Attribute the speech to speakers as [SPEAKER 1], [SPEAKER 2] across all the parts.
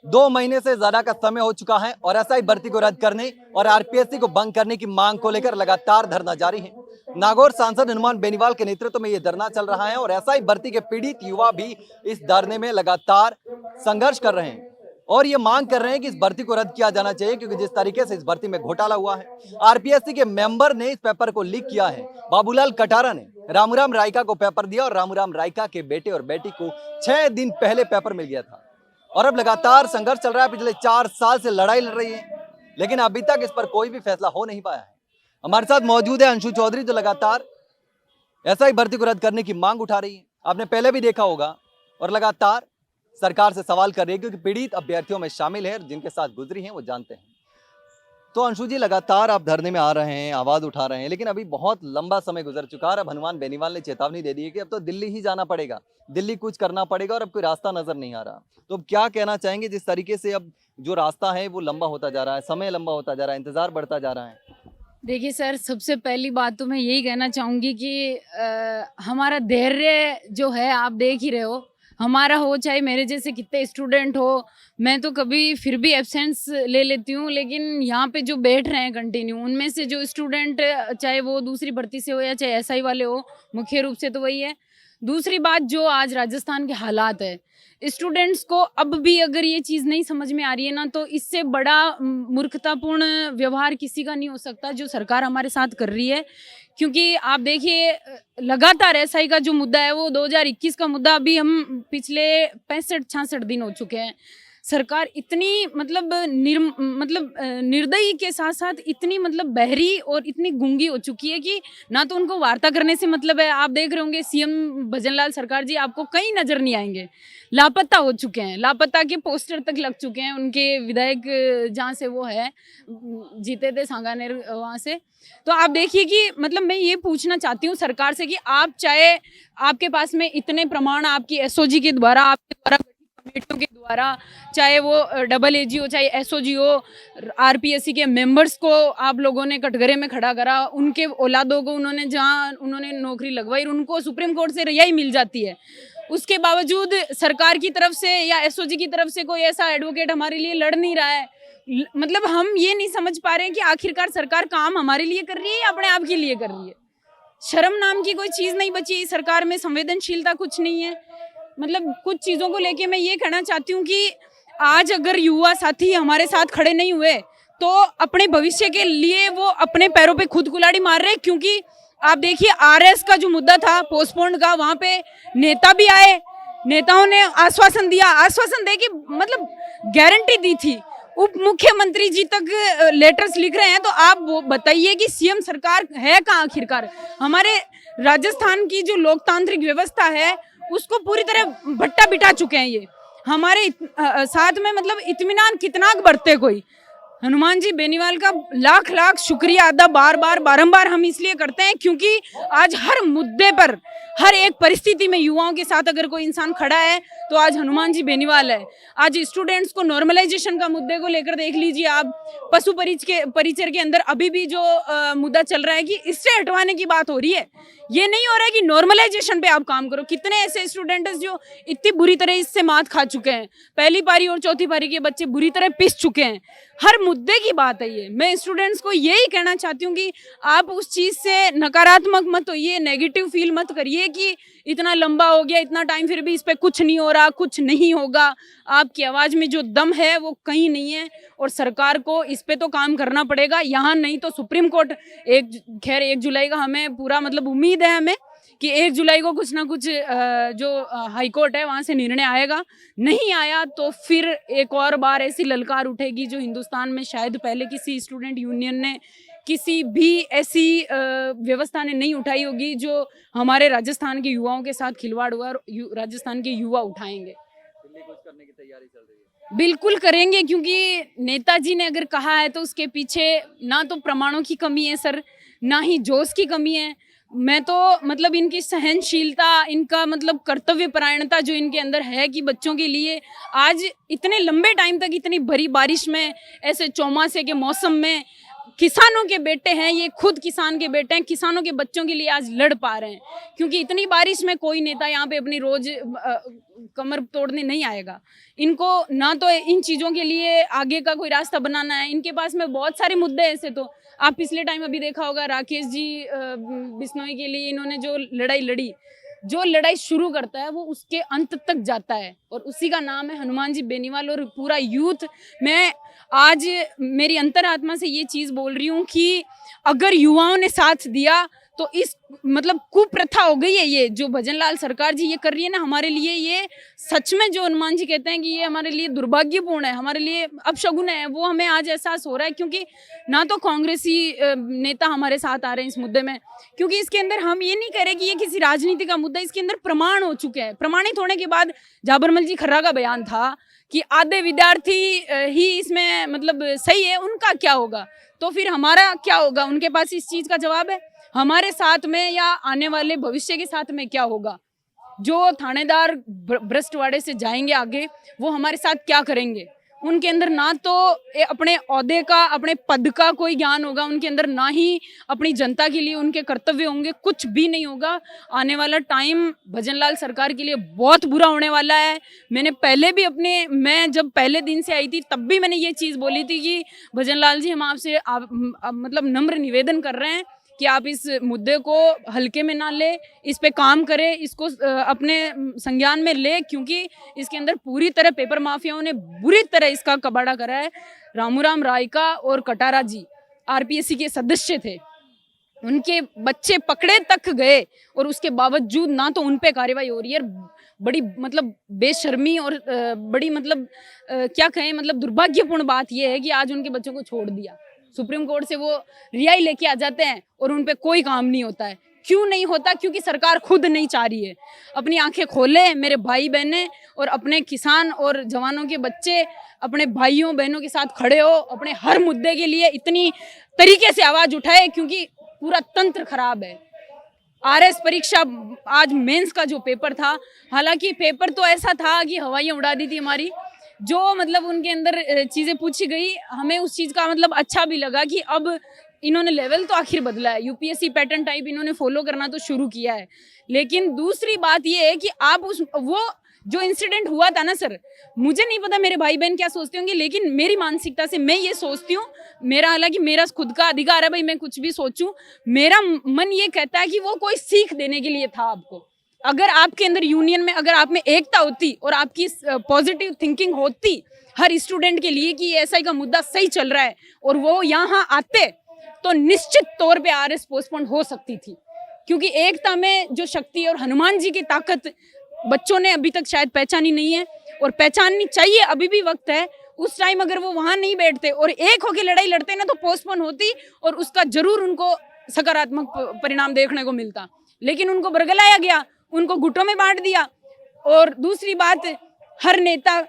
[SPEAKER 1] 2 महीने से ज्यादा का समय हो चुका है और एसआई भर्ती को रद्द करने और आरपीएससी को भंग करने की मांग को लेकर लगातार धरना जारी है। नागौर सांसद हनुमान बेनीवाल के नेतृत्व में यह धरना चल रहा है और एसआई भर्ती के पीड़ित युवा भी इस धरने में लगातार संघर्ष कर रहे हैं और ये मांग कर रहे हैं कि इस भर्ती को रद्द किया जाना चाहिए, क्योंकि जिस तरीके से इस भर्ती में घोटाला हुआ है, आरपीएससी के मेंबर ने इस पेपर को लीक किया है। बाबूलाल कटारा ने रामूराम रायका को पेपर दिया और रामूराम रायका के बेटे और बेटी को 6 दिन पहले पेपर मिल गया था और अब लगातार संघर्ष चल रहा है। पिछले 4 साल से लड़ाई लड़ रही है, लेकिन अभी तक इस पर कोई भी फैसला हो नहीं पाया है। हमारे साथ मौजूद है अंशु चौधरी, जो लगातार एसआई भर्ती को रद्द करने की मांग उठा रही है। आपने पहले भी देखा होगा और लगातार सरकार से सवाल कर रही है, क्योंकि पीड़ित अभ्यर्थियों में शामिल है, जिनके साथ गुजरी हैं वो जानते हैं। तो अंशु जी, लगातार आप धरने में आ रहे हैं, आवाज उठा रहे हैं, लेकिन अभी बहुत लंबा समय गुजर चुका है। अब हनुमान बेनीवाल ने चेतावनी दे दी है कि अब तो दिल्ली ही जाना पड़ेगा, दिल्ली कुछ करना पड़ेगा और अब कोई रास्ता नजर नहीं आ रहा। तो अब क्या कहना चाहेंगे, जिस तरीके से अब जो रास्ता है वो लंबा होता जा रहा है, समय लंबा होता जा रहा है, इंतजार बढ़ता जा रहा है?
[SPEAKER 2] देखिए सर, सबसे पहली बात तो मैं यही कहना चाहूँगी कि हमारा धैर्य जो है आप देख ही रहे हो, हमारा हो चाहे मेरे जैसे कितने स्टूडेंट हो। मैं तो कभी फिर भी एब्सेंस ले लेती हूँ, लेकिन यहाँ पे जो बैठ रहे हैं कंटिन्यू, उनमें से जो स्टूडेंट, चाहे वो दूसरी भर्ती से हो या चाहे एसआई वाले हो, मुख्य रूप से तो वही है। दूसरी बात, जो आज राजस्थान के हालात है, स्टूडेंट्स को अब भी अगर ये चीज़ नहीं समझ में आ रही है ना, तो इससे बड़ा मूर्खतापूर्ण व्यवहार किसी का नहीं हो सकता जो सरकार हमारे साथ कर रही है। क्योंकि आप देखिए, लगातार एसआई का जो मुद्दा है वो 2021 का मुद्दा, अभी हम पिछले 65-66 दिन हो चुके हैं। सरकार इतनी निर्दयी के साथ साथ इतनी बहरी और इतनी गूंगी हो चुकी है कि ना तो उनको वार्ता करने से मतलब है। आप देख रहे होंगे सीएम भजनलाल सरकार जी आपको कहीं नजर नहीं आएंगे, लापता हो चुके हैं, लापता के पोस्टर तक लग चुके हैं उनके विधायक जहाँ से वो है, जीते थे सांगानेर वहाँ से। तो आप देखिए कि मैं ये पूछना चाहती हूँ सरकार से कि आप चाहे आपके पास में इतने प्रमाण आपकी एसओजी के द्वारा, आपके द्वारा कमेटियों के द्वारा, चाहे वो डबल एजी हो चाहे एसओजी हो, आरपीएससी के मेंबर्स को आप लोगों ने कटघरे में खड़ा करा, उनके औलादों को उन्होंने जहां उन्होंने नौकरी लगवाई, उनको सुप्रीम कोर्ट से रिहाई मिल जाती है। उसके बावजूद सरकार की तरफ से या एसओजी की तरफ से कोई ऐसा एडवोकेट हमारे लिए लड़ नहीं रहा है। हम ये नहीं समझ पा रहे हैं कि आखिरकार सरकार काम हमारे लिए कर रही है या अपने आप के लिए कर रही है। शर्म नाम की कोई चीज़ नहीं बची सरकार में, संवेदनशीलता कुछ नहीं है। कुछ चीज़ों को लेके मैं ये कहना चाहती हूँ कि आज अगर युवा साथी हमारे साथ खड़े नहीं हुए तो अपने भविष्य के लिए वो अपने पैरों पे खुद कुल्हाड़ी मार रहे हैं। क्योंकि आप देखिए, आरएस का जो मुद्दा था पोस्टपोन्ड का, वहाँ पे नेता भी आए, नेताओं ने आश्वासन दिया, आश्वासन दे के गारंटी दी थी, उप मुख्यमंत्री जी तक लेटर्स लिख रहे हैं। तो आप वो बताइए कि सीएम सरकार है कहाँ आखिरकार? हमारे राजस्थान की जो लोकतांत्रिक व्यवस्था है उसको पूरी तरह भट्टा बिठा चुके हैं ये। हमारे साथ में इत्मीनान कितना बरते कोई। हनुमान जी बेनीवाल का लाख लाख शुक्रिया अदा बारंबार हम इसलिए करते हैं क्योंकि आज हर मुद्दे पर, हर एक परिस्थिति में युवाओं के साथ अगर कोई इंसान खड़ा है तो आज हनुमान जी बेनीवाल है। आज स्टूडेंट्स को नॉर्मलाइजेशन का मुद्दे को लेकर देख लीजिए आप, पशु परिचर के अंदर अभी भी जो मुद्दा चल रहा है कि इससे हटवाने की बात हो रही है, ये नहीं हो रहा है कि नॉर्मलाइजेशन पे आप काम करो। कितने ऐसे स्टूडेंट जो इतनी बुरी तरह इससे मात खा चुके हैं, पहली पारी और चौथी पारी के बच्चे बुरी तरह पिस चुके हैं। हर मुद्दे की बात है ये। मैं स्टूडेंट्स को यही कहना चाहती हूँ कि आप उस चीज़ से नकारात्मक मत होइए, नेगेटिव फील मत करिए कि इतना लंबा हो गया, इतना टाइम, फिर भी इस पर कुछ नहीं हो रहा, कुछ नहीं होगा। आपकी आवाज़ में जो दम है वो कहीं नहीं है और सरकार को इस पे तो काम करना पड़ेगा। यहाँ नहीं तो सुप्रीम कोर्ट, 1 जुलाई का हमें पूरा उम्मीद है हमें कि 1 जुलाई को कुछ ना कुछ जो हाई कोर्ट है वहाँ से निर्णय आएगा। नहीं आया तो फिर एक और बार ऐसी ललकार उठेगी जो हिंदुस्तान में शायद पहले किसी स्टूडेंट यूनियन ने, किसी भी ऐसी व्यवस्था ने नहीं उठाई होगी, जो हमारे राजस्थान के युवाओं के साथ खिलवाड़ हुआ और राजस्थान के युवा उठाएंगे।
[SPEAKER 1] दिल्ली कुछ करने की तैयारी चल रही है?
[SPEAKER 2] बिल्कुल करेंगे, क्योंकि नेताजी ने अगर कहा है तो उसके पीछे ना तो प्रमाणों की कमी है सर, ना ही जोश की कमी है। मैं तो इनकी सहनशीलता, इनका कर्तव्य परायणता जो इनके अंदर है कि बच्चों के लिए आज इतने लंबे टाइम तक इतनी भरी बारिश में, ऐसे चौमासे के मौसम में किसानों के बेटे हैं, ये खुद किसान के बेटे हैं, किसानों के बच्चों के लिए आज लड़ पा रहे हैं। क्योंकि इतनी बारिश में कोई नेता यहाँ पे अपनी रोज कमर तोड़ने नहीं आएगा। इनको ना तो इन चीज़ों के लिए आगे का कोई रास्ता बनाना है, इनके पास में बहुत सारे मुद्दे ऐसे तो आप पिछले टाइम अभी देखा होगा राकेश जी बिश्नोई के लिए इन्होंने जो लड़ाई लड़ी, जो लड़ाई शुरू करता है वो उसके अंत तक जाता है और उसी का नाम है हनुमान जी बेनीवाल और पूरा यूथ। मैं आज मेरी अंतरात्मा से ये चीज़ बोल रही हूँ कि अगर युवाओं ने साथ दिया तो इस मतलब कुप्रथा हो गई है, ये जो भजनलाल सरकार जी ये कर रही है ना हमारे लिए, ये सच में जो हनुमान जी कहते हैं कि ये हमारे लिए दुर्भाग्यपूर्ण है, हमारे लिए अपशगुन है, वो हमें आज एहसास हो रहा है। क्योंकि ना तो कांग्रेसी नेता हमारे साथ आ रहे हैं इस मुद्दे में, क्योंकि इसके अंदर हम ये नहीं कह रहे कि ये किसी राजनीति का मुद्दा, इसके अंदर प्रमाण हो चुके हैं। प्रमाणित होने के बाद जाबरमल जी खर्रा का बयान था कि आधे विद्यार्थी ही इसमें मतलब सही है, उनका क्या होगा, तो फिर हमारा क्या होगा? उनके पास इस चीज़ का जवाब है। हमारे साथ में या आने वाले भविष्य के साथ में क्या होगा? जो थानेदार भ्रष्टवाड़े से जाएंगे आगे, वो हमारे साथ क्या करेंगे? उनके अंदर ना तो अपने ओहदे का, अपने पद का कोई ज्ञान होगा, उनके अंदर ना ही अपनी जनता के लिए उनके कर्तव्य होंगे, कुछ भी नहीं होगा। आने वाला टाइम भजनलाल सरकार के लिए बहुत बुरा होने वाला है। मैंने पहले भी मैं जब पहले दिन से आई थी तब भी मैंने ये चीज़ बोली थी कि भजनलाल जी हम आपसे मतलब नम्र निवेदन कर रहे हैं कि आप इस मुद्दे को हल्के में ना ले, इस पे काम करें, इसको अपने संज्ञान में ले, क्योंकि इसके अंदर पूरी तरह पेपर माफियाओं ने बुरी तरह इसका कबाड़ा करा है। रामूराम रायका और कटारा जी आरपीएससी के सदस्य थे, उनके बच्चे पकड़े तक गए और उसके बावजूद ना तो उन पे कार्रवाई हो रही है। बड़ी मतलब बेशर्मी और बड़ी मतलब क्या कहें, मतलब दुर्भाग्यपूर्ण बात यह है कि आज उनके बच्चों को छोड़ दिया। सुप्रीम कोर्ट से वो रिहाई लेके आ जाते हैं और उन पे कोई काम नहीं होता है। क्यों नहीं होता? क्योंकि सरकार खुद नहीं चाह रही है। अपनी आंखें खोले मेरे भाई बहनें, और अपने किसान और जवानों के बच्चे अपने भाइयों बहनों के साथ खड़े हो, अपने हर मुद्दे के लिए इतनी तरीके से आवाज उठाए, क्योंकि पूरा तंत्र खराब है। आरएस परीक्षा आज मेंस का जो पेपर था, हालांकि पेपर तो ऐसा था कि हवाइयाँ उड़ा दी थी हमारी, जो मतलब उनके अंदर चीज़ें पूछी गई, हमें उस चीज़ का मतलब अच्छा भी लगा कि अब इन्होंने लेवल तो आखिर बदला है, यूपीएससी पैटर्न टाइप इन्होंने फॉलो करना तो शुरू किया है। लेकिन दूसरी बात ये है कि आप वो जो इंसिडेंट हुआ था ना सर, मुझे नहीं पता मेरे भाई बहन क्या सोचते होंगे, लेकिन मेरी मानसिकता से मैं ये सोचती हूँ, मेरा हालांकि मेरा खुद का अधिकार है भाई, मैं कुछ भी सोचूं, मेरा मन ये कहता है कि वो कोई सीख देने के लिए था आपको। अगर आपके अंदर यूनियन में, अगर आप में एकता होती और आपकी पॉजिटिव थिंकिंग होती हर स्टूडेंट के लिए कि एसआई का मुद्दा सही चल रहा है और वो यहाँ आते, तो निश्चित तौर पे आरएस पोस्टपोन हो सकती थी। क्योंकि एकता में जो शक्ति और हनुमान जी की ताकत बच्चों ने अभी तक शायद पहचानी नहीं है, और पहचाननी चाहिए, अभी भी वक्त है। उस टाइम अगर वो वहाँ नहीं बैठते और एक होकर लड़ाई लड़ते ना, तो पोस्टपोन होती और उसका जरूर उनको सकारात्मक परिणाम देखने को मिलता। लेकिन उनको बरगलाया गया, उनको गुटों में बांट दिया। और दूसरी बात, हर नेता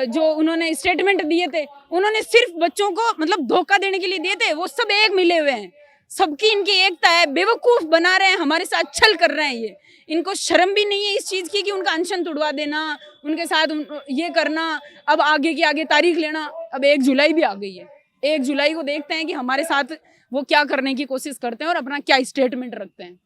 [SPEAKER 2] जो उन्होंने स्टेटमेंट दिए थे, उन्होंने सिर्फ बच्चों को मतलब धोखा देने के लिए दिए थे। वो सब एक मिले हुए हैं, सबकी इनकी एकता है, बेवकूफ बना रहे हैं, हमारे साथ छल कर रहे हैं। इनको शर्म भी नहीं है इस चीज़ की कि उनका अनशन तुड़वा देना, उनके साथ ये करना, अब आगे की आगे तारीख लेना। अब 1 जुलाई भी आ गई है, 1 जुलाई को देखते हैं कि हमारे साथ वो क्या करने की कोशिश करते हैं और अपना क्या स्टेटमेंट रखते हैं।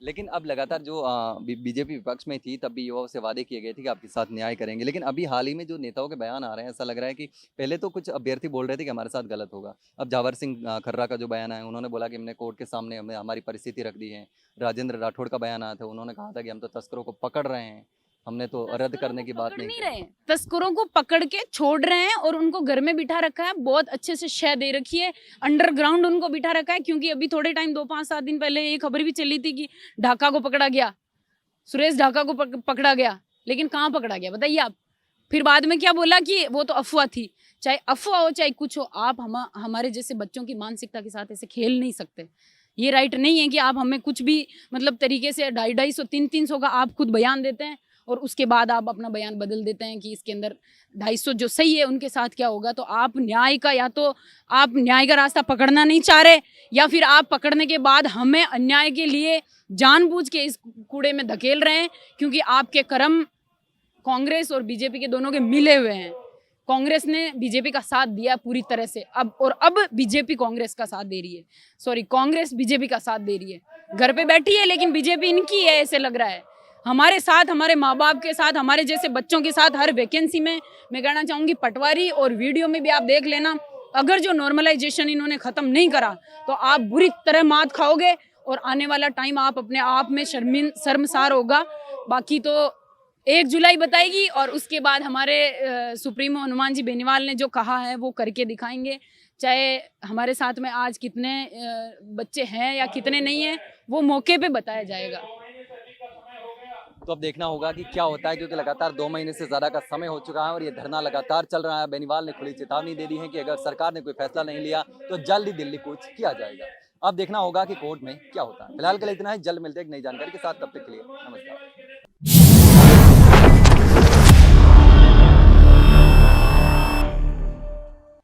[SPEAKER 1] लेकिन अब लगातार जो बीजेपी विपक्ष में थी तब भी युवाओं से वादे किए गए थे कि आपके साथ न्याय करेंगे, लेकिन अभी हाल ही में जो नेताओं के बयान आ रहे हैं, ऐसा लग रहा है कि पहले तो कुछ अभ्यर्थी बोल रहे थे कि हमारे साथ गलत होगा। अब जावर सिंह खर्रा का जो बयान आया, उन्होंने बोला कि हमने कोर्ट के सामने हमें हमारी परिस्थिति रख दी है। राजेंद्र राठौड़ का बयान आया था, उन्होंने कहा था कि हम तो तस्करों को पकड़ रहे हैं, हमने तो रद्द करने की बात नहीं
[SPEAKER 2] रहे। तस्करों को पकड़ के छोड़ रहे हैं और उनको घर में बिठा रखा है, बहुत अच्छे से शय दे रखी है, अंडरग्राउंड उनको बिठा रखा है। क्योंकि अभी थोड़े टाइम 2-5-7 दिन पहले ये खबर भी चली थी कि ढाका को पकड़ा गया, सुरेश ढाका को पकड़ा गया, लेकिन कहाँ पकड़ा गया बताइए आप। फिर बाद में क्या बोला कि वो तो अफवाह थी। चाहे अफवाह हो चाहे कुछ हो, आप हमारे जैसे बच्चों की मानसिकता के साथ ऐसे खेल नहीं सकते। ये राइट नहीं है कि आप हमें कुछ भी मतलब तरीके से 250-250, 300 का आप खुद बयान देते हैं और उसके बाद आप अपना बयान बदल देते हैं कि इसके अंदर 250 जो सही है उनके साथ क्या होगा। तो आप न्याय का, या तो आप न्याय का रास्ता पकड़ना नहीं चाह रहे, या फिर आप पकड़ने के बाद हमें अन्याय के लिए जानबूझ के इस कूड़े में धकेल रहे हैं। क्योंकि आपके कर्म कांग्रेस और बीजेपी के दोनों के मिले हुए हैं। कांग्रेस ने बीजेपी का साथ दिया पूरी तरह से, अब बीजेपी कांग्रेस का साथ दे रही है, सॉरी कांग्रेस बीजेपी का साथ दे रही है। घर पे बैठी है लेकिन बीजेपी इनकी है ऐसे लग रहा है। हमारे साथ, हमारे माँ बाप के साथ, हमारे जैसे बच्चों के साथ हर वैकेंसी में, मैं कहना चाहूँगी पटवारी और वीडियो में भी आप देख लेना, अगर जो नॉर्मलाइजेशन इन्होंने ख़त्म नहीं करा तो आप बुरी तरह मात खाओगे और आने वाला टाइम आप अपने आप में शर्मसार होगा। बाकी तो 1 जुलाई बताएगी और उसके बाद हमारे सुप्रीमो हनुमान जी बेनीवाल ने जो कहा है वो करके दिखाएंगे। चाहे हमारे साथ में आज कितने बच्चे हैं या कितने नहीं हैं, वो मौके पे बताया जाएगा।
[SPEAKER 1] तो अब देखना होगा कि क्या होता है, क्योंकि लगातार 2 महीने से ज़्यादा का समय हो चुका है और ये धरना लगातार चल रहा है। बेनीवाल ने खुली चेतावनी दे दी है कि अगर सरकार ने कोई फैसला नहीं लिया तो जल्द ही दिल्ली कूच किया जाएगा। अब देखना होगा कि कोर्ट में क्या होता है। फिलहाल के लिए इतना ही, जल्द मिलते हैं एक नई जानकारी के साथ, तब तक के लिए नमस्कार।